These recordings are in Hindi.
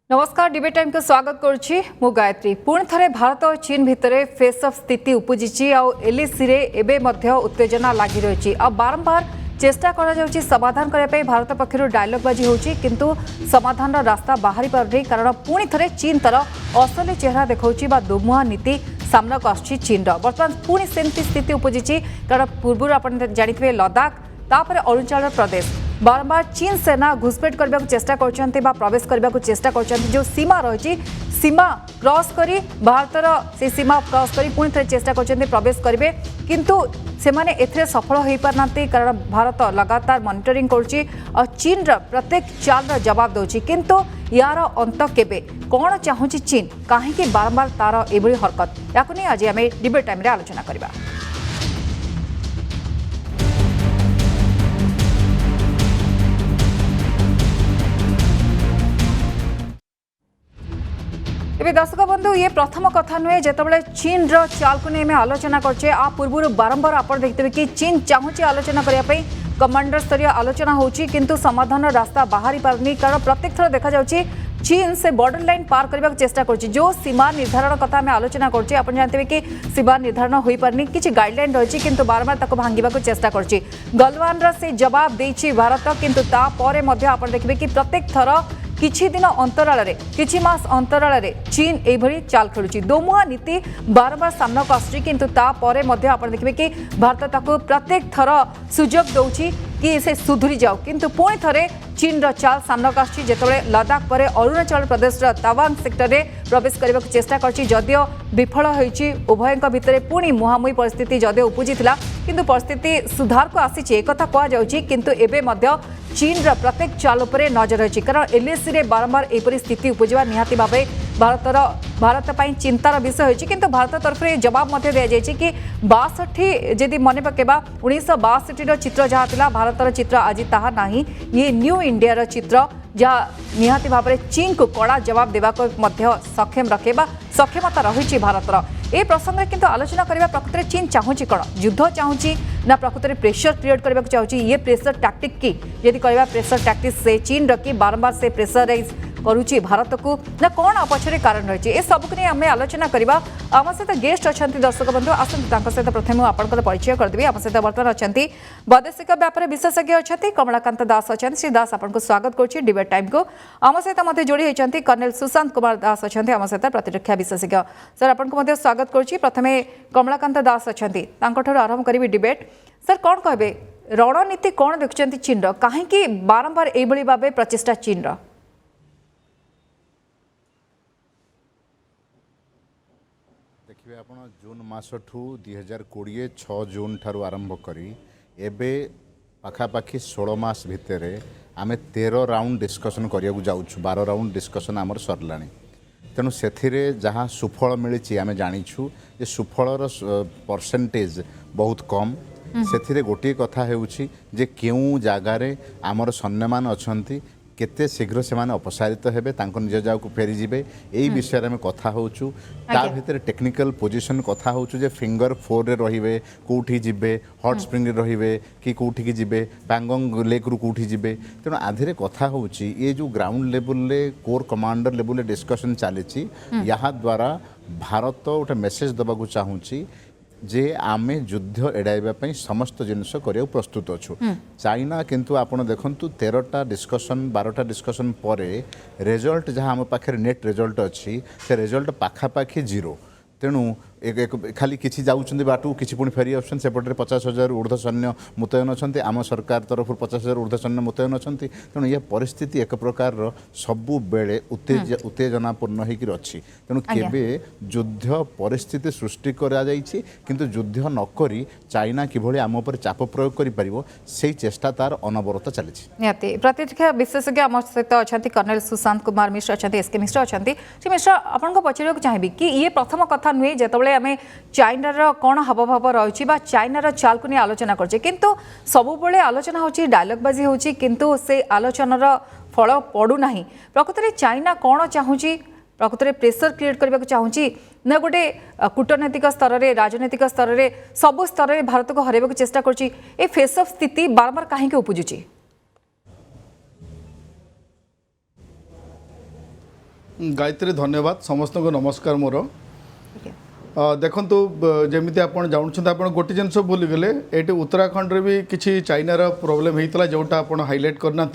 नमस्कार डिबेट टाइम को स्वागत करुच्ची मु गायत्री पुणी थे भारत और चीन भितर फेस ऑफ स्थिति उपजी आईएलएसी रे उत्तेजना लगी रही बारंबार चेष्टा कर समाधान करने भारत पक्षर डायलॉग बाजी होची किंतु समाधान रास्ता बाहरी पारनी कारण पुणी थे चीन तार असली चेहरा देखा दोमुहा नीति सामना को आसुची चीन बर्तमान पुणी सेमती स्थिति उपजी कारण पूर्व आप जानते लद्दाख तापर अरुणाचल प्रदेश बारंबार चीन सेना घुसपेट करने को चेष्टा कर प्रवेश करने को चेष्टा कर जो सीमा रही सीमा क्रॉस करी भारतर से सीमा क्रॉस करी पुणी थे चेष्टा कर प्रवेश करेंगे किंतु से माने एथिरे सफल हो पारना कारण भारत लगातार मॉनिटरिंग करुच्ची और चीन प्रत्येक चाल जवाब दौर किंतु यार अंत केबे कौन चाहूँगी चीन कहीं बारंबार तार एभली हरकत या आज आम डिबेट टाइम आलोचना करवा। एबे दर्शक बंधु ये प्रथम कथा नुहे जितेबाला चीन चाल को नहीं आलोचना करछे आ पूर्व बारंबार आप देखते कि चीन चाहूँगी आलोचना करने कमांडर स्तरीय आलोचना होची किंतु समाधान रास्ता बाहरी पारनी कारण प्रत्येक थर देखा जाउची चीन से बॉर्डर लाइन पार करने चेष्टा कर जो सीमा निर्धारण कथा आम आलोचना करछे आपण जानते कि सीमा निर्धारण हो पारनी किछि गाइडलाइन रही किंतु बारंबार ताको भांगिबा को चेष्टा करछि गलवान से जवाब देछि भारत किंतु ता परे मध्ये आपण देखबे कि प्रत्येक थर किछि दिन अंतराल किछि मास अंतराल चीन एभली चाल खेलुची दोमुहा नीति बारंबार सामना को आसुची किंतु ता परे मध्ये आपण देखबे कि भारत ताको प्रत्येक थर सुजोग दउची कि से सुधुरी जाओ किंतु पुणी थरे चीन चाल सामना को आसुची जेतेबेले लद्दाख पर अरुणाचल प्रदेश तवांग सेक्टर में प्रवेश करने को चेष्टा करछि जदियो विफल होईची उभयक भितर पुणी मुहांमुही परिस्थिति जदियो उपजी थिला किंतु परिस्थिति सुधार को आसीची एकथा कहा जाउची किंतु एबे मध्य चीन प्रत्येक चाल उपर नजर रही कारण एलएसी रे बारंबार एपरी स्थिति उपजा निहाती भावे भारत पर चिंतार विषय होती किंतु भारत तरफ जवाब दि जाए कि 62 जदि मन पकेबा 1962 चित्र जहाँ था भारतर चित्र आज ताहा नहीं ये न्यू इंडिया चित्र जहाँ निहाती भाव चीन को कड़ा जवाब देवा सक्षम रखे सक्षमता रही भारतर ए प्रसंग किंतु आलोचना करने प्रकृत चीन चाहूँगी कौन युद्ध चाहूँगी ना प्रकृत प्रेशर क्रिएट करने को चाहूँगी ये प्रेशर टैक्टिक की यदि कहवा प्रेशर टैक्टिक से चीन रखी बारंबार से प्रेशराइज करुच्ची भारत को ना कौन पछरे कारण रही है सबको नहीं आम आलोचना करवा आम सहित गेस्ट अच्छा दर्शक बंधु आसत सहित प्रथम आपंकर परिचय करदेवी आम सहित बर्तमान अच्छा वैदेशिक व्यापार विशेषज्ञ अच्छा कमलाकांत दास अच्छा श्री दास आपको स्वागत करुच्ची डिबेट टाइम को आम सहित मत जोड़ी होती कर्नेल सुशांत कुमार दास अच्छा आम सहित प्रतिरक्षा विशेषज्ञ सर आपको स्वागत करुच्ची प्रथम कमलाकांत दास अच्छा आरंभ करी डिबेट सर कौन कहे रणनीति कौन देखुं चीन कहीं बारंबार यही भाव प्रचेषा चीन देखिए आप जून मास ठू 2020 6 जून ठारू आरंभ करी एबे पाखापाखि 16 मास भितर आम 13 राउंड डिस्कसन करिया जाऊँ 12 राउंड डिस्कसन आमर सरला तेणु से जहाँ सुफल मिली आम जाचु जे सुफलर परसेंटेज बहुत कम से गोटे कथा होउछि जे केउं जगार आमर सैन्यमान अछंती केते शीघ्र से माने अपसारित हेबे तांको निज जाग को फेरी जिबे एई विषय में कथा होउछु ता भीतर टेक्निकल पोजीशन कथा होउछु जे फिंगर 4 रे रहिबे कोठी जिबे हॉट स्प्रिंग रे रहिबे कि कोठी की जिबे पैंगोंग लेक रु कोठी जिबे तेणु आधेरे कथा होउछि ये जो ग्राउंड लेवल ले कोर कमांडर लेवल ले डिस्कशन चलीछि यहाँ द्वारा भारत गोटे मेसेज दबाकू चाहूँगी जे आमे युद्ध एड़ाइबा समस्त जिनस करिया प्रस्तुत अच्छु चाइना किंतु आपण देखंतु 13टा डिस्कशन 12टा डिस्कशन पर रिजल्ट जहाँ आम पाखे नेट रिजल्ट अच्छी से रिजल्ट पाखापाखि 0 तेणु खाली किसी जाऊँ बाटू किसी पुणी फेरी आसपटे 50,000 ऊर्ध्व सैन्य मुतयन अच्छा आम सरकार तरफ 50,000 ऊर्ध्व सैन्य मुतयन अच्छा तेणु यह परिस्थिति एक प्रकार सबु बेले उत्तेजनापूर्ण होकर अच्छी तेणु केबे युद्ध परिस्थिति सृष्टि करा जाइछि किंतु युद्ध नकरी चाइना किभली आम उपर चाप प्रयोग करि परिबो सेही चेष्टा तार अनवरत चलिछि निहाती प्रतिरक्षा विशेषज्ञ आम सहित अच्छा कर्नेल सुशांत कुमार मिश्र अच्छा एसके मिश्र अच्छा मिश्र आपको पचार चाहिए कि ये प्रथम कथा नुहे जो आम चाइनार कौन हावभाव रही चाइनार चाल को नहीं आलोचना करछे किंतु सबुबले आलोचना होची डायलॉग बाजी होची किंतु से आलोचनार फल पड़ूना प्रकृत में चाइना कौन चाहूँगी प्रकृत में प्रेशर क्रिएट करने को चाहूँगी ना गोटे कूटनैतिक स्तर में राजनैतिक स्तर में सबु स्तर में भारत को हरैबा चेष्टा करुच्ची ए फेस ऑफ स्थिति बारंबार कहीं उपजुची गायत्री धन्यवाद समस्त को नमस्कार मोर देखु जमी आप जानते आप गोटे जिन भूल गले ये उत्तराखंड रे भी किसी चाइनार प्रोब्लेम होता जोटा आप हाइलाइट करना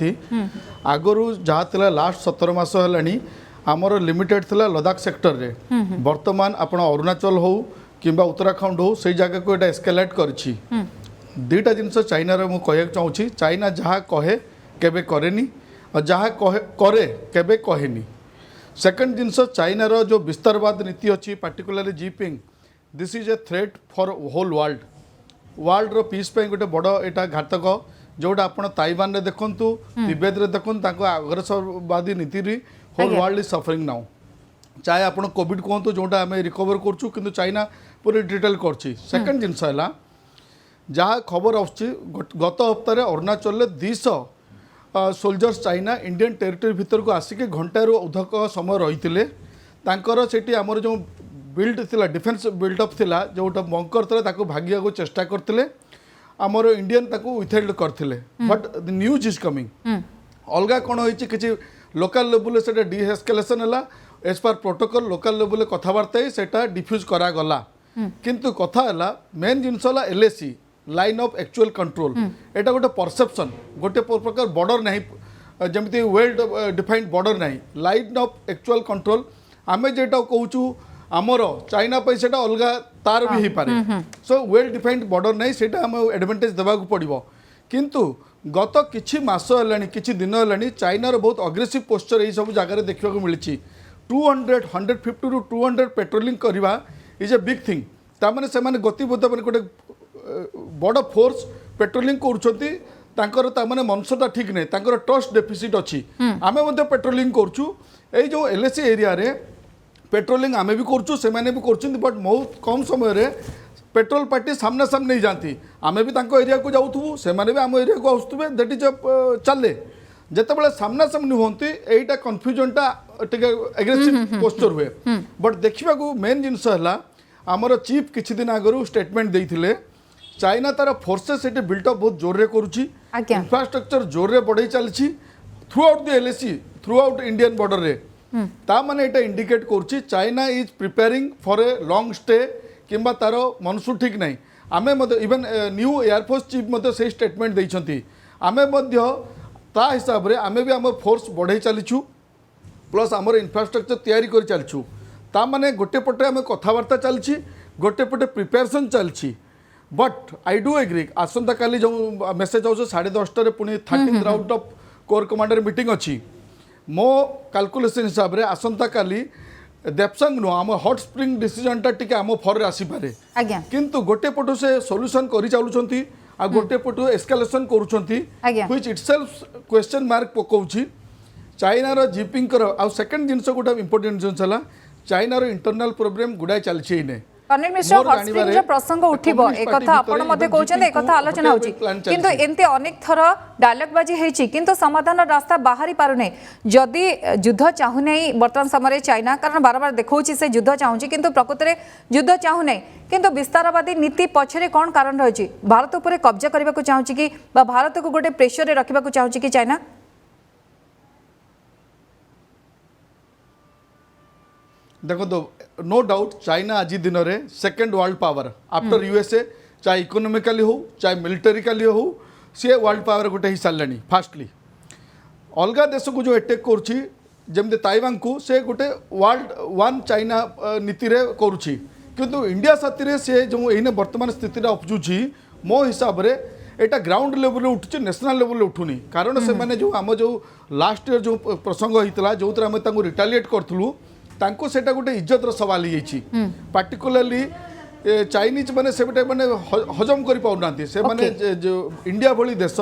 आगु जहाँ थी लास्ट 17 मास है आमर लिमिटेड थिला लद्दाख सेक्टर रे वर्तमान आप अरुणाचल हो कि उत्तराखंड हो से जगह को ये एस्केलेट करछि दुईटा जिनस चाइनार मुझे कहना चाहूँगी चाइना जहाँ कहे केबे करेनी और जहाँ करे केबे कहेनी सेकंड जिनस चाइनार जो विस्तारवाद नीति अच्छी particularly Jinping this is a threat for whole world रो पीस पे गोटे बड़ यहाँ घातक जोटा आप ताइवान रे देखु तिब्बत रे देखु अग्रसरवादी नीति whole world is suffering now चाहे आप कोविड कहतु जोटा आम रिकवर करूँ कि चाइना पूरी डिटेल कर सेकेंड जिनस है जहाँ खबर आसुची गत हप्ताह Arunachal 200 soldiers China Indian territory भितर को आसिक घंटार उधक समय रही से आमर जो बिल्ड थिला डिफेन्स बिल्डअप थिला जोटा बंकर था भागिया को चेष्टा करते आमर इंडियन ताको विथहेल्ड करते but the news is coming अलगा कौन होती किसी लोकल लेवल से डीएस्केलेशन है as per protocol local level कथबार्ता से डिफ्यूज करागला किंतु कथा है मेन जिनस LAC line of actual control एटा गोटे परसेप्शन गोटे प्रकार बॉर्डर नहीं जमी वेल डिफाइंड बॉर्डर नहीं लाइन ऑफ एक्चुअल कंट्रोल आमे जेटा कहूँ आमर चाइना से अलग तार भी हो पारे सो वेल डिफाइंड बॉर्डर नहीं से एडवांटेज देवा पड़ो किंतु गत किछि मास है किछि दिन है चाइनार बहुत अग्रेसिव पोस्चर यही सब जगह देखा मिली 150 रू 200 पेट्रोलिंग करवा इज ए बिग थिंग तामाने से माने गतिबोध माने गोटे बड़ फोर्स पेट्रोलिंग कर मनसटा ठीक नहीं ट्रस्ट डेफिसिट अच्छी आम पेट्रोलिंग करूँ जो एलएसी एरिया रे पेट्रोलिंग आमे भी करूँ से भी कर बट बहुत कम समय पेट्रोल पार्टी सामना सामने जाती आमे भी एरिया को जाऊँ से भी आम एरिया को आसुवे दैट इज चले जिते सामना सामनी होती यहीटा कन्फ्यूजनटा एग्रेसिव पोस्चर हुए बट देखा मेन जिनस है आमर चीफ किछि दिन आगु स्टेटमेंट देते चाइना तार फोर्सेस ये बिल्टअप बहुत जोर रे करुच्ची इंफ्रास्ट्रक्चर जोर रे बढ़ई चलती throughout the LAC throughout Indian border रे ता माने एटा इंडिकेट करुच्ची China is preparing for a long stay किंबा तार मनसून ठीक नहीं आमे इवन न्यू एयरफोर्स चीफ से स्टेटमेंट देइछंती आमे ता हिसाब रे आमे भी आम फोर्स बढ़ई चलीछु प्लस आमर इंफ्रास्ट्रक्चर तैयारी कर चलछु ता माने गोटे पटे आम कथबार्ता चलछि गोटे पटे प्रिपेरेसन चलछि बट आई डू एग्री आसंता काली जो मेसेज आउछ 10:30 पुणी 13 round of corps commander meeting अच्छी मो कैलकुलेशन हिसाब रे आसंता काली देपसंग नो आम हॉट स्प्रिंग डिसीजनटा टिके आम फर आसीपारे किंतु गोटे पटु से सॉल्यूशन करि चालुछंती आ गोटे पटु एस्केलेशन करूछंती व्हिच इटसेल्फ क्वेश्चन मार्क पकाउछि चाइनार जिपिंग कर आ सेकंड जिंस गोटा इंपोर्टेंट जिंस हला चाइनार इंटरनल प्रोब्लेम गुडाय चलछि ने कर्नल मिश्र हॉट स्प्रिंग प्रसंग उठिबो एक कथा आपण मध्ये कहउछन एक कथा आलोचना होछि किंतु एंते अनेक थर डायलॉग बाजी हेछि किंतु समाधान रास्ता बाहरी पारु नै जदि युद्ध चाहु नै वर्तमान समय चाइना कारण बार बार देखौछि से युद्ध चाहूछि किंतु प्रकृत रे युद्ध चाहु नै किंतु विस्तारवादी नीति पछरे कोन कारण रहछि भारत ऊपर कब्जा करबा को चाहूछि कि बा भारत को गोटे प्रेशर रे रखिबा को चाहूछि कि चाइना देखो तो नो डाउट चाइना आज दिन में second world power after USA चाहे इकोनॉमिकली हो चाहे मिलिटरिकली हो सी वर्ल्ड पावर गोटे ही सारे फास्टली अलग देश को जो अटैक करमती ताइवान को से गोटे वर्ल्ड वन चाइना नीति रे करुच्ची किंतु इंडिया साथी से जो यही वर्तमान स्थिति उपजुची मो हिसाब रे एटा ग्राउंड लेवल उठुची नेशनल लेवल उठुनी कारण से माने जो आम जो लास्ट ईयर जो प्रसंग होता जो आम रिटालिएट करूँ तांको सेटा गोटे इज्जतर सवाल ही पार्टिकुलरली चाइनीज मैंने से मैंने हजम कर पाऊना से मैंने जो इंडिया भली देश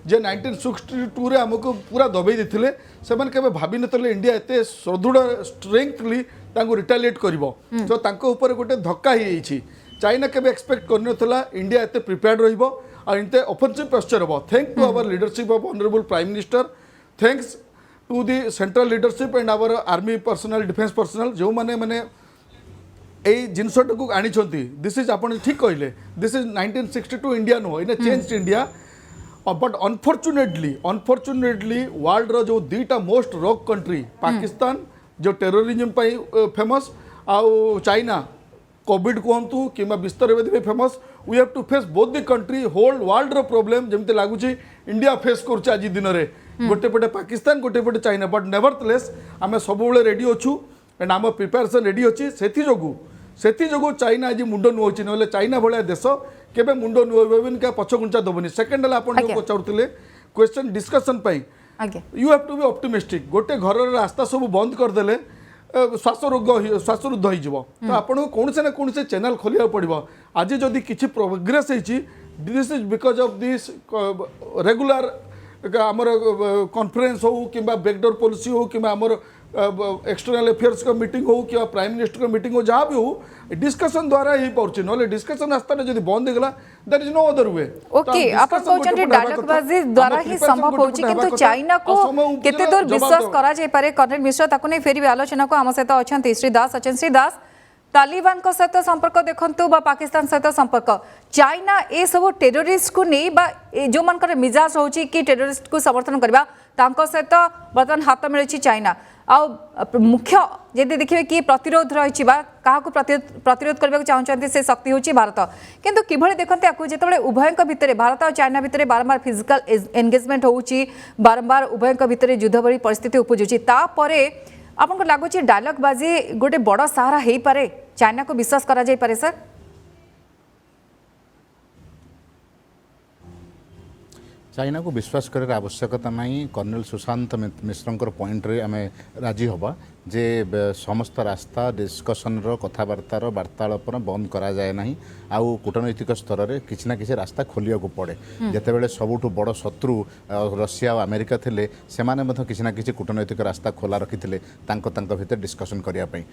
जे 1962 रे हमको पूरा दबई देथिले से मैंने केबे भाबी नतले इंडिया एते सुदृढ़ स्ट्रेंथली तांको रिटालिएट करिवो तो तांको ऊपर गोटे धक्का ही छी चाइना केबे एक्सपेक्ट करनथला इंडिया एते प्रिपेयर्ड रहिबो और इनते ऑफेंसिव पोस्चर हबो thank to our leadership of honourable prime minister thanks to the central leadership and our army personnel defence personnel जो मैंने मैंने यही जिनसटा को आनी दिस इज आप ठीक कहले दिस इज 1962 इंडिया नो इन change India but unfortunately world रो जो दुईटा मोस्ट रॉक कंट्री पाकिस्तान जो टेरोरिज्म फेमस आउ चाइना कोविड कहतु कि विस्तर वेदी famous we have to face both the country whole world रो प्रॉब्लम जमती लगुच इंडिया फेस कर आज दिन में गोटे पटे पाकिस्तान गोटे पटे चाइना बट नेवरथलेस आम सब रेडी अच्छू एंड आम प्रिपेरेसन रेडी अच्छी से जो चाइना आज मुंड नुआची ना चाइना भाया देश केबे मुंड नुआबनी क्या पछघुंचा दबनी सेकेंड है आप पचारुले question discussion you have to be optimistic गोटे घर रास्ता सब बंद करदे श्वासरुद्ध हो तो आपको कौन से ना कौन से चैनल खोलिया पड़ो आज जदि किसी progress this is because of this regular आमर कॉन्फ्रेंस हो कि बैकडोर पॉलिसी हो कि आमर एक्सटर्नल अफेयर्स का मीटिंग हो कि प्राइम मिनिस्टर का मीटिंग हो जहाँ भी हो डिस्कशन द्वारा ही पार्टी ना डिस्कशन रास्ता जब बंद होगला that is no other way okay आपण कहउछन डायलॉगबाजी द्वारा ही संभव होची किंतु चाइना को केते दूर विश्वास करा जाय पारे कर्नल मिश्र ताकु नै फेरि आलोचना को आम सहित अछंती श्री दास अछन श्री दास तालिबान को सहित संपर्क देखंतु बा पाकिस्तान सहित संपर्क चाइना ए सब टेररिस्ट को नै बा जो मनकर मिजाज होची कि टेररिस्ट को समर्थन करबा तांको सहित बर्तमान हाथ मिलछि चाइना आ मुख्य जदि देखिए कि प्रतिरोध रही क्या प्रतिरोध करने चाहते से शक्ति हूँ भारत किंतु किभଳି देखते आपको जिते उभय भितर भारत और चाइना भितर बारंबार फिजिकल एंगेजमेंट होउची बारंबार उभय भितर युद्ध भली परिस्थिति उपजुची तापरे आपको लगुच डायलॉग बाजी गोटे बड़ सहारा हो पारे चाइना को विश्वास करा जाय पारे सर चाइना को विश्वास कर आवश्यकता नहीं कर्नल सुशांत मिश्र पॉइंट रे आम राजी हवा जे समस्त रास्ता डिस्कसन कथबार्तार वार्तालाप बंद करा जाए ना आउ कूटनैतिक स्तर में किसी ना किसी रास्ता खोलिया को पड़े जितेबाला सबुठ बड़ शत्रु रशिया और अमेरिका थे से किसी ना किसी कूटनैतिक रास्ता खोला रखी भितर डिस्कसन करने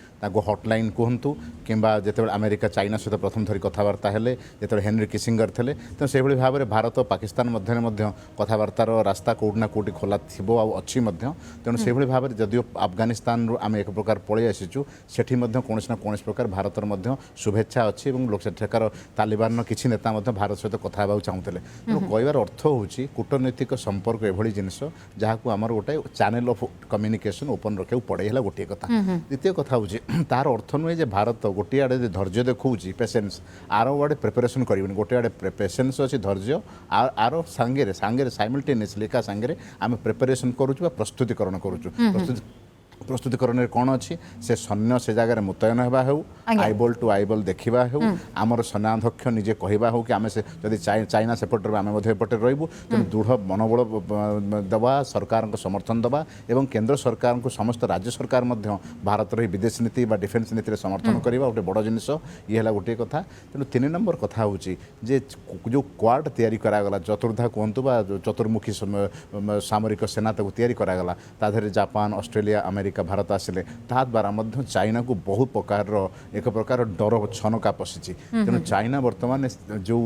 हटलाइन कहतु कि जिते अमेरिका चाइना सहित प्रथम थरी कथबार्ता हेले जो हेनरी किसिंगर थे तो से भाव में भारत और पाकिस्तान मध्य कथबार्तार रास्ता कौटना कौटी खोला थी अच्छी तेणु से भाव में जदिव अफगानिस्तान आम एक प्रकार पलि आसीचु सेठी कौन ना कौन प्रकार भारतर शुभेच्छा अच्छी लोक सेठाकार तालिबान किसी नेता भारत सहित कथा चाहूले तेणु कहबार अर्थ हूँ कूटनैतिक संपर्क एभली जिनस जहाँ को आमर गोटे चैनल ऑफ कम्युनिकेशन ओपन रखा पड़े है गोटे कथा द्वितीय कथा हूँ तार अर्थ नुहे जे भारत गोटे आड़े धैर्य देखा पेसेंस आर आड़े प्रिपेरेसन कर गोटे आड़े पेसेंस अच्छी धैर्य आर सांगे सांगे साइमल्टेनियसली एका सांगे आम प्रिपेरेसन करुँ प्रस्तुतिकरण करुँ प्रस्तुतिकरण कौन अच्छी से सैन्य से जगह मुतयन होगा हो आईबल टू आईबल देखा हो आमर सेनाध्यक्ष निजे कहवा हो कि आम से जब चाइना सेपटे आम एपटे रही तेणु दृढ़ मनोबल दवा सरकार समर्थन दवा एवं केंद्र सरकार को समस्त राज्य सरकार भारत विदेश नीति डिफेन्स नीति समर्थन करवा गोटे बड़ जिनस ये है गोटे कथा तेणु 3 नंबर कथा हूँ जे जो क्वाड तैयारी करागला चतुर्धा कहतु चतुर्मुखी सामरिक सेना तैयारी करागला ताधरे जापान ऑस्ट्रेलिया अमेरिका भारत आसिले ता द्वारा चाइना को बहुत प्रकार एक प्रकार डर छनका पशिची तेणु चाइना वर्तमान जो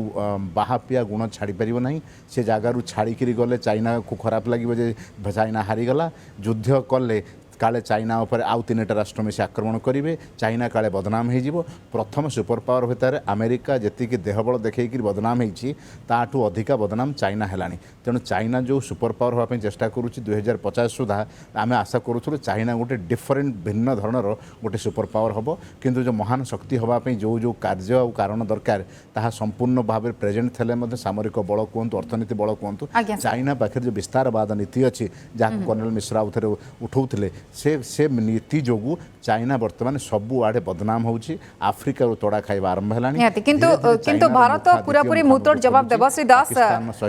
बाहापिया गुण छाड़ी पारिबो नहीं से जगार छाड़ी गले चाइना को खराब लगे चाइना हारीगला युद्ध कले काले चाइना उपर आउ 3टा राष्ट्र में से आक्रमण करेंगे चाइना काले बदनाम हो प्रथम सुपर पावर भितर अमेरिका जी देहबल देखी बदनाम होठू अधिका बदनाम चाइना है तेणु चाइना जो सुपर पावर हाँपाई चेष्टा करुँच 2050 सुधा आम आशा करूँ चाइना गोटे डिफरेन्ट भिन्न धरणर गोटे सुपर पावर हम किंतु जो महान शक्ति हाँपाई जो जो कार्य और कारण दरकार ताहा संपूर्ण भाव प्रेजेंट थे सामरिक बल कहतु अर्थनीति बल कहतु चाइना पाखे जो विस्तारवाद नीति अच्छी जहाँ कर्नल मिश्रा उठे उठाऊले से नीति जोगु चाइना वर्तमान सबु आड़े बदनाम होउची आफ्रिका रो तोड़ा खाइबा आरंभ हेलानी किंतु भारत पूरा पूरी मुतोड़ जवाब देबो श्री दास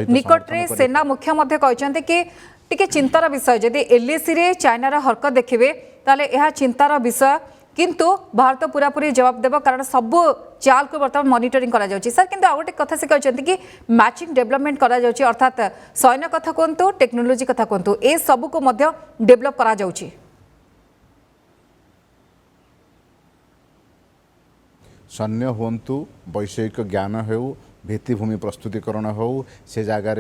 निकट रे सेना मुख्य मध्ये कहचंते कि टिके चिंतार विषय जदि एलएसी रे चाइना रा हरकत देखिबे ताले यह चिंतार विषय किंतु भारत पूरा पूरी जवाब देव कारण सब चाल को बर्तमान मॉनिटरिंग करा जाउची सर किंतु आ गोटे कथा से कहचंती कि मैचिंग डेवलपमेंट करा जाउची अर्थात सैन्य कथा कोंतु टेक्नोलॉजी कथा कोंतु ए सब को मध्य डेवलप करा जाउची सैन्य हूँ वैषयिक ज्ञान हो भित्तिभूमि प्रस्तुतिकरण हो से जगार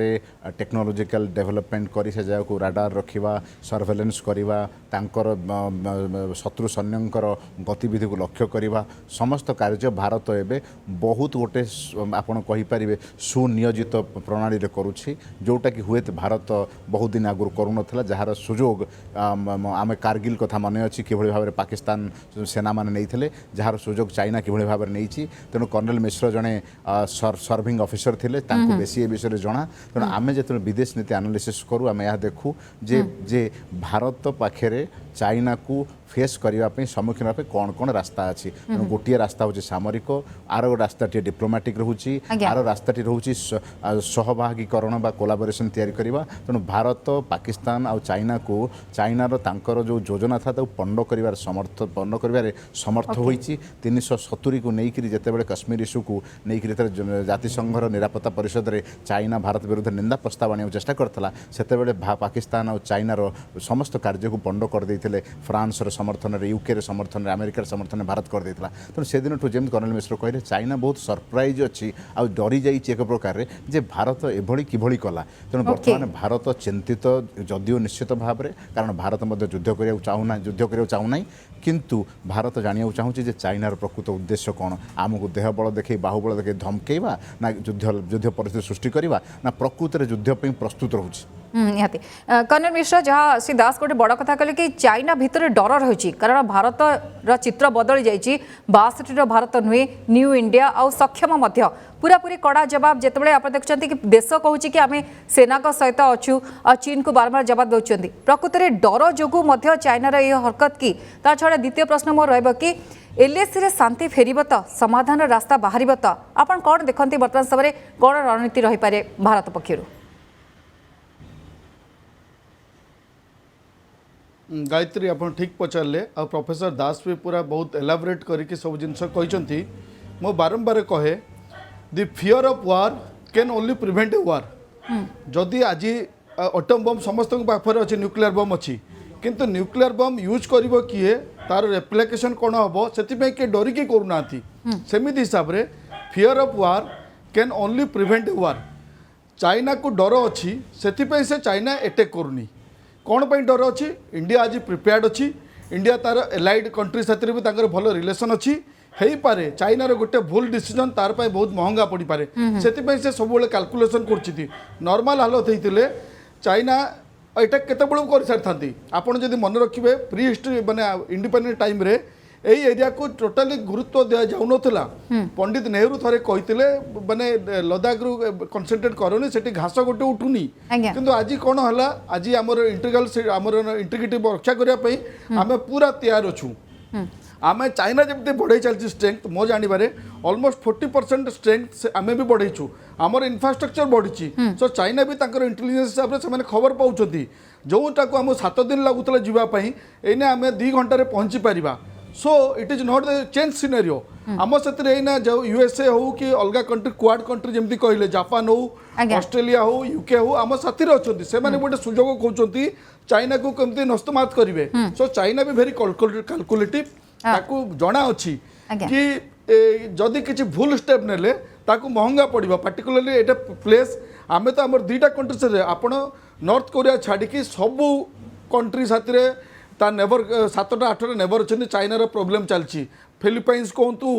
टेक्नोलोजिकल डेवलपमेंट करी से जगह को राडार रखा सर्वेलेंस करवा तांकर शत्रु सैन्यंकर गतिविधि को लक्ष्य करवा समस्त कार्य भारत एवं बहुत गोटे आपड़ कहींपारे सुनियोजित प्रणाली करुच्ची जोटा कि हुए भारत बहुत दिन आगुरी करूनला जार सुजोग आम कारगिल कथा मन अच्छी कि भाव में पाकिस्तान सेना मैंने नहीं जार सुजोग चाइना कि भाव में नहीं तेणु कर्नेल मिश्र जड़े सर्विंग ऑफिसर थे बेसी ए विषय जना तेणु आम जो विदेश नीति एनालिसिस करूँ आम यह देखू जे भारत पाखे चाइना को फेस करने सम्मुखीन होगा कौन कौन रास्ता अच्छी गोटे रास्ता हूँ सामरिक आर रास्ताटी डिप्लोमेटिक रोचे आर रास्ताटी रोचे सहभागीकरण बा कोलाबोरेशन तैयारी करवा तेणु भारत पाकिस्तान आउ चाइना को चाइनार तांकर जो योजना था पंड कर पंड कर समर्थ होती 370 को लेकर जितेबाला कश्मीर इश्यू को लेकर जातिसंघर निरापत्ता परिषद में चाइना भारत विरुद्ध निंदा प्रस्ताव आने चेष्टा करता से पाकिस्तान और चाइनार समस्त कार्य को पंड कर फ्रांस समर्थन यूके समर्थन अमेरिकार समर्थन भारत कर देता तेणु से दिन जमी कर्नेल मिश्र कहले चाइना बहुत सरप्राइज अच्छी आ डरी जाइए एक प्रकार जे भारत एभली किभली कला तेणु बर्तमान भारत चिंतित जदिव निश्चित भाव में कारण भारत युद्ध करने चाहूना किंतु भारत जाना चाहूँगी चाइनार प्रकृत उद्देश्य कौन आमको देह बल देखे बाहुबल देखे धमकेवा ना युद्ध परिस्थिति सृष्टि करवा ना प्रकृत में युद्ध प्रस्तुत रोचे निहाती कर्नेल मिश्र जहाँ श्री दास गोटे बड़ कथा कहले कि चाइना भितर डर रही कारण भारत चित्र बदली जाइए 62 भारत नुहे न्यू इंडिया आउ सक्षम पूरापूरी कड़ा जवाब जितेबाला आप देखुं कि देश कहूँ कि आम सेना सहित अच्छू चीन को बारंबार जवाब दौरान प्रकृत में डर जो चाइनार ये हरकत की ता छड़ा द्वितीय प्रश्न मोर रही एलएसी रे शांति फेरब तो समाधान रास्ता बाहर तो आप कौन देखते बर्तमान समय कौन रणनीति रही पारे भारत पक्षर गायत्री आप ठीक पचारे आ प्रोफेसर दास भी पूरा बहुत एलाबोरेट करके सब जिन कहते मो बारंबार कहे the fear of war can only prevent a war जदि आज एटम बम समस्त पाखे अच्छे न्यूक्लियर बम अच्छी किंतु न्यूक्लियर बम यूज कर किए तार रेप्लिकेशन कौन हम से किए डरिकी करूना सेमती हिसाब से fear of war can only prevent a war China को डर अच्छी से चाइना अटैक करूनी कौन पर डर अच्छी इंडिया आज प्रिपेयर्ड अच्छी इंडिया तार एलाइड कंट्री साथी भी भल रिलेसन अच्छी हो पारे चाइनार गोटे भूल डिसीजन तार पाए बहुत महंगा पड़ पारे से सब कैलकुलेसन कर नॉर्मल हालत होते चाइना यहाँ केत कर सारी आपड़ जब मन रखिए प्री हिस्ट्री माने इंडिपेंडेंट टाइम रे यही एरिया को टोटाली गुरुत्व दि जाऊन पंडित नेहरू थे कहते माने लद्दाख रु कनसेंट्रेट करनी से घास गोटे उठुनी किंतु आज कौन है आज आमर इंटीग्रल आमर इंटीग्रिटी रक्षा करने आम पूरा तैयार अच्छू आम चाइना जमी बढ़ई चलती स्ट्रेंथ मो जानवे अलमोस्ट 40% स्ट्रेंथ आम भी बढ़ईचु आमर इनफ्रास्ट्रक्चर बढ़ी सो चाइना भी इंटेलिजेंस हिसाब से खबर पाँच जोटा को आम 7 दिन लगुला जावाई एने आम 2 घंटे पहुँची Paribas so it is not the change scenario आम से जो यूएसए हो कि अलग कंट्री क्वाड कंट्री जमी कहले जापान हो ऑस्ट्रेलिया हो यूके हो आम साथी अच्छा से गोटे सुजोग खोजती चाइना को कमी नस्तमात करेंगे सो चाइना भी भेरी कैलकुलेटिव ताकू जना अच्छी कि जदि किसी भूल स्टेप नेले ताकू महंगा पड़ो पार्टिकुलरली एटा प्लेस आम तो आम 2टा कंट्री से आपण नॉर्थ कोरिया छाड़ी सबू कंट्री साथी ता नेबर 7टा 8टा नेबर अच्छे चाइनार प्रोब्लेम चलती फिलिपाइंस कहतु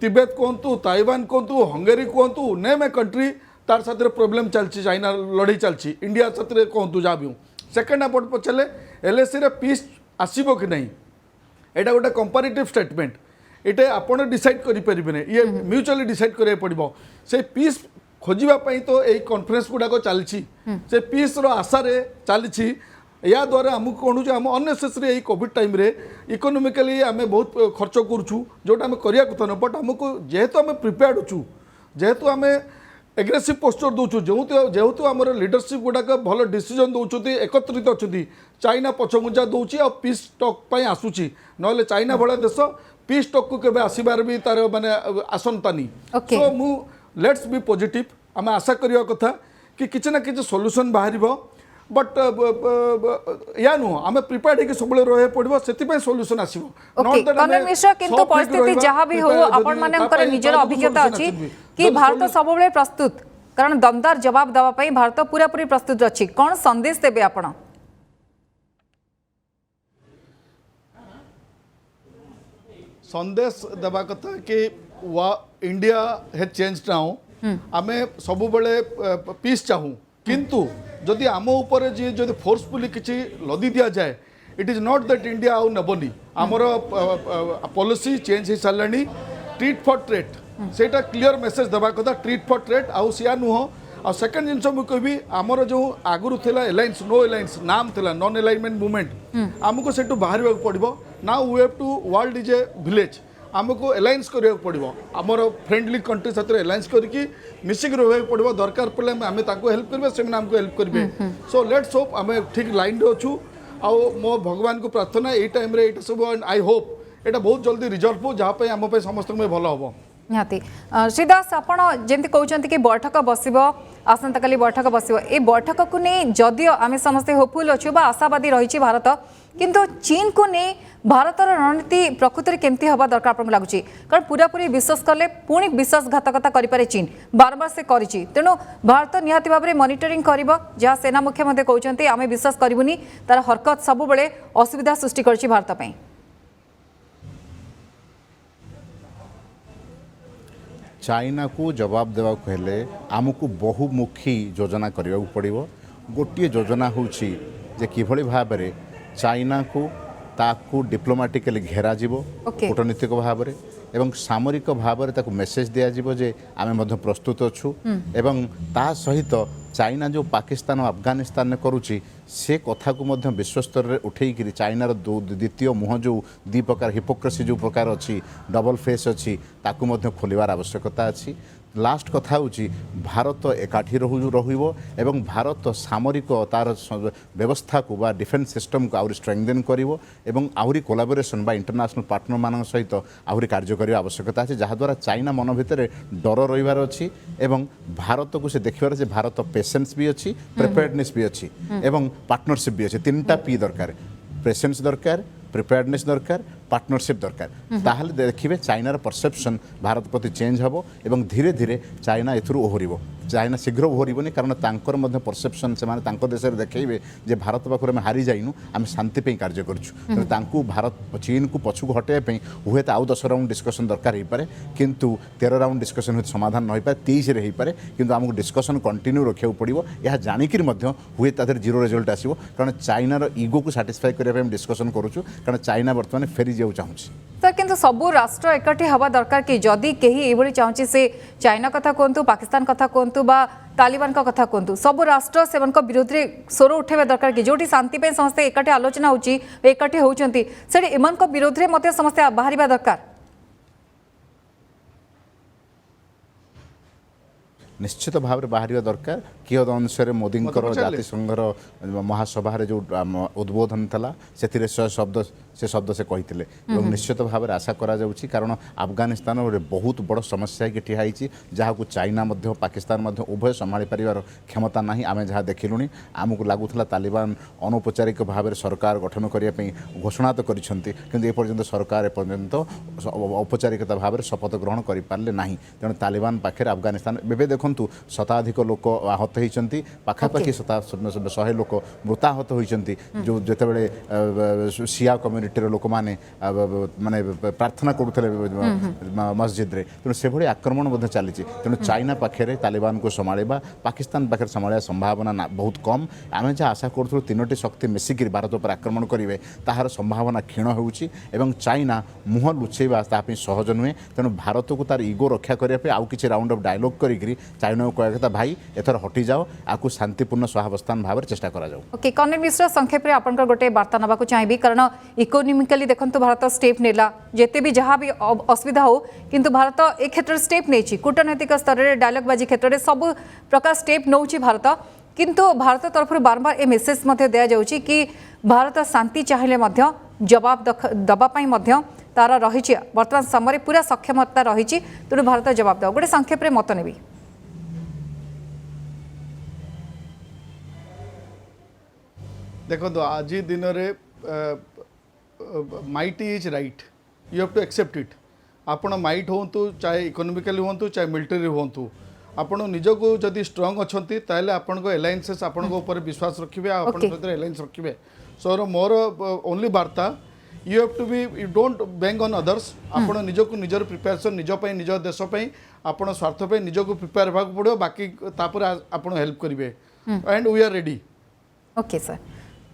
तिब्बत कहतु ताइवान कहतु हंगेरी कहतु नेम ए कंट्री तार साथ प्रोब्लेम चलती चाइना लड़ाई चलती इंडिया साथ कहतु जहाँ भी सेकेंड आप पचारे एलएसी रे पीस आसब कि नहीं एटा गोटे कंपारेटिव स्टेटमेंट ये आपड़ डिसाइड करें ये म्यूचुअली डिसाइड करा पड़ो से पीस खोजापी तो यही कन्फरेन्स गुड़ाक चलती से पीस आशा चलती या द्वारा आमको कौन आम अननेसेसरी यही कोविड टाइम रे इकोनोमिकली आम बहुत खर्च करूँ जोटा आम करिया कथा न बट आमको जेहेतु आम प्रिपेयर्ड अच्छू जेहेतु आम एग्रेसिव पोस्चर दूचु जेहेतु आम लीडरशिप गुड़ाक भल डिसीजन दौरान एकत्रित अच्छा चाइना पछमुंजा दूसरी आ पीस टॉक आसूची ना चाइना भाया देश पीस टॉक को केबे आसबार भी तार माने आसंतानी सो मु लेट्स बी पॉजिटिव आम आशा करिया कथा कि किसी ना किसी सॉल्यूशन बाहर बट या नुह आम प्रिपेयर्ड सब रहा पड़ो से सॉल्यूशन आसो कर्नेल मिश्र किंतु परिस्थिति जहाँ भी हो आपण माने निजर अभिज्ञता अच्छी कि भारत सब प्रस्तुत कारण दमदार जवाब देवाई भारत पूरा पूरी प्रस्तुत अच्छी कौन संदेश देवे आपण संदेश देवा कथा कि इंडिया हैज चेंज्ड नाउ आमे सब बेले पीस चाहू किंतु जदि आम ऊपर जी जदि फोर्सफुली किसी लदी दिया जाए it is not that India आउ नबनी आमर पॉलिसी चेंज हो सारे ट्रीट फॉर ट्रेड सेटा क्लियर मेसेज देवा कथा ट्रीट फॉर ट्रेड आउ सिया नुह आ सेकंड जिनस मुझे कहबी आमर जो आगुरी थिला एलायंस नो एलायंस नाम थिला नॉन एलाइनमेंट मूवमेंट आमको सेटू बाहर पड़ो now we have to world is a village आमको एलायंस करा पड़ो आमर फ्रेंडली कंट्री साथ एलायंस करके मिसिक रहा पड़ो दरकार पड़े आम हेल्प करेंगे से आमको हेल्प करेंगे सो लेट्स होप आम ठीक लाइन रे अच्छू आउ मो भगवान को प्रार्थना यही टाइम रे ये सब आई होप ये बहुत जल्दी रिजल्व हो जहाँ आम समस्त भल हम निहाती श्रीदास आपण जमी कहते कि बैठक बस आसंता काली बैठक बस ए बैठक को नहीं जदियो आम समस्ते होपफुल अच्छु आशावादी रही भारत किंतु चीन को नहीं भारतर रणनीति प्रकृति में केमती हवा दरकार आपको लगुच कारण पूरा पूरी विश्वास कले पुणी विश्वासघातकता करे चीन बारंबार से करी तेणु भारत निहाती भाव में मॉनिटरिंग कर जहाँ सेना मुख्य कहते आम विश्वास करूनी तार हरकत सब बेले असुविधा सृष्टि कर भारत पे चाइना को जवाब देवा हेले आमको बहुमुखी योजना करने पड़ो गोटे योजना होची जे किभली भाव में चाइना को ताकू डिप्लोमेटिकली घेरा जीवो कूटनीतिक भाव में एवं सामरिक भाव में ताकू मेसेज दिया जीवो जे आमे मध्य प्रस्तुत अच्छू एवं ता सहित चाइना जो पाकिस्तान और अफगानिस्तान में करुच्ची से कथा को मध्य विश्व स्तर में उठेकि चाइनार द्वितीय मुह जो दी प्रकार हिपोक्रेसी जो प्रकार अच्छी डबल फेस अच्छी ताकू मध्य खोलिवार आवश्यकता अच्छी लास्ट कथा होची भारत एकाठी रहिबो एवं भारत सामरिक तार व्यवस्था को बा डिफेन्स सिस्टम को आउरी स्ट्रेंथेन करिवो एवं आउरी कोलाबोरेशन बा इंटरनेशनल पार्टनर मान सहित आउरी कार्य करने आवश्यकता है जहाँ द्वारा चाइना मन भितर डर रहिबार अछि एवं भारत को से देखिबार जे भारत पेशेंस भी अच्छी प्रिपेयर्डनेस भी अच्छी एवं पार्टनरशिप भी अच्छी तीनटा पी दरकार पेशेंस दरकार प्रिपेयर्डनेस दरकार पार्टनरशिप दरकार ताहले देखिए चाइनार परसेप्शन भारत प्रति चेंज हम एवं धीरे धीरे चाइना एथुरु ओहरिबो चाइना शीघ्र ओहरिबोनी कारण तांकर मध्य परसेप्शन से माने तांको देश रे देखैबे जे भारत पाखरे हम हारी जाइनु आम शांति पे कार्य करछु तांकु भारत चीन को पछुक हटाइबा पे हुए तो आउ 10 राउंड डिस्कशन दरकार हो पारे किंतु 13 राउंड डिस्कशन हुए समाधान न हो पाए 23 रे हो पारे किंतु आमको डिस्कशन कंटिन्यू रखिया पड़ो यह जानिक हुए तादर जीरो रिजल्ट आसो कारण चाइनार इगो को साटिस्फाई करने डिस्कशन करुचु कारण चाइना बर्तमान फेरी जाऊ चाहूँ सर किंतु सबू राष्ट्र एकाठी हवा दरकार कि जदि कहीं ये चाहूँ से चाइना कथा कहतु पाकिस्तान कथा कहतु बा तालिबान का कथा कहतु सब राष्ट्र से विरोध में स्वर उठेबा दरकार कि जोटी शांति पे समस्ते एकाठी आलोचना होची एकाठी होउचंती सेठी एमान को विरोध में मते समस्ते बाहरिबा दरकार निश्चित भाव में बाहर दरकार किहद अनुसार मोदी जातिसंघर महासभा जो उद्बोधन था से शब्द से कहते निश्चित भाव में आशा करा जाउछि कारण अफगानिस्तान बहुत बड़ समस्या कि ठियाई जहाँ को चाइना पाकिस्तान उभय संभाली पारिबार क्षमता ना आम जहाँ देखिलुनी आमको लगुला तालिबान अनौपचारिक भाव में सरकार गठन करने घोषणा तो करपर्यंत सरकार एपर्यंत औपचारिकता भाव में शपथ ग्रहण कर पारे ना तेणु तालिबान पाखे अफगानिस्तान एवं देखु शताधिक लोक आहत होती पाखापाखि 100 लोक मृताहत होती जो जिते सिया कम्युनिटीर लोक मैंने माने प्रार्थना करुले मस्जिद रे तेणु से भाई आक्रमण चली तेणु चाइना पाखे तालिबान को संभाड़ा पाकिस्तान पाखे संभाड़ा संभावना बहुत कम आम जहाँ आशा करूँ तीनोटी शक्ति मिसिक भारत पर आक्रमण करेंगे ताहार संभावना क्षीण होउछि एवं चाइना मुह लुचेबा सहज नुहे तेणु भारत को तार इगो रक्षा करने आउ किसी राउंड अफ डायलॉग करी चाइना को कह कथा भाई एथर हटि जाओ आपको शांतिपूर्ण सहावस्थान भाव में चेष्टा करा जाओ ओके कर्णेल मिश्र संक्षेप में आपन गोटे वार्ता नवा चाहिए कारण इकोनोमिकली देखो भारत स्टेप नेला जेते भी जहाँ भी असुविधा हो किंतु भारत ए क्षेत्र स्टेप नहीं कूटनैतिक स्तर में डायलॉग बाजी क्षेत्र में सब प्रकार स्टेप नौ भारत किंतु भारत तरफ बारंबार ए मेसेज दिया जाउछि कि भारत शांति चाहिए जवाब दवाई तार रही बर्तमान समय पूरा सक्षमता रही तेणु भारत जवाब दो गोटे संक्षेप में मत नेबी देखो तो आज दिन रे mighty is right you have to accept it आपण माइट हूँ चाहे इकोनोमिकली हूँ चाहे मिलिटरी हूँ आपण निजको जदि स्ट्रंग अच्छी ताहले आपण एलायंसेस आपण ऊपर विश्वास रखिए आपण Okay. सहित एलायंस रखिए सो मोर ओनली वार्ता you have to be you don't bank on others आपण निजको निजर प्रिपेरेसन निज पई निज देश पई आपण स्वार्थ पई निजको प्रिपेयर होगा पड़ो बाकी तापर आपण हेल्प करिवे and we are ready okay sir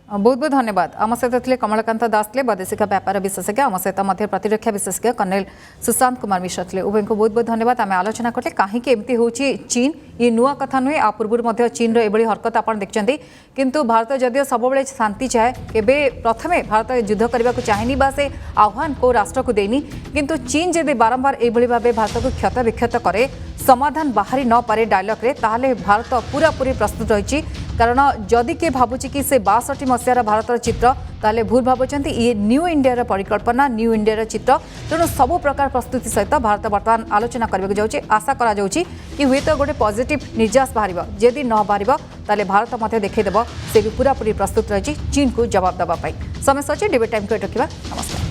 बहुत बहुत धन्यवाद आम सहित थे कमलकांत दास थे वैदेशिक व्यापार विशेषज्ञ आम सहित मध्य प्रतिरक्षा विशेषज्ञ कर्नेल सुशांत कुमार मिश्र थे उभय को बहुत बहुत धन्यवाद आम आलोचना करते कहीं एमती हो चीन ये नुआ कथा नुहे आ पूर्व चीन री हरकत आप देखते किंतु भारत जदिव सब शांति चाहे केबे प्रथमे भारत युद्ध करने को चाहेनी बा से आह्वान को राष्ट्र को देनी किंतु चीन जदि बारंबार ये भाव भारत को क्षत विक्षत करे समाधान बाहरी न पारे डायलॉग रे ताहले भारत पूरा पूरी प्रस्तुत रही कारण जदि किए भावुची कि से 62 मसीहार भारतर चित्र ताले भूल भावुंट ये न्यू इंडिया परिकल्पना न्यू इंडिया चित्र तेणु सबु प्रकार प्रस्तुति सहित भारत बर्तमान आलोचना करने जाऊँगी आशा करा कि हुए तो गोटे पॉजिटिव निर्यास बाहर जदि न बाहर ताले भारत मत देखईदेव से भी पूरा पूरी प्रस्तुत रही चीन को जवाब देवाई समय सचिव डिबेट टाइम को रखा नमस्कार।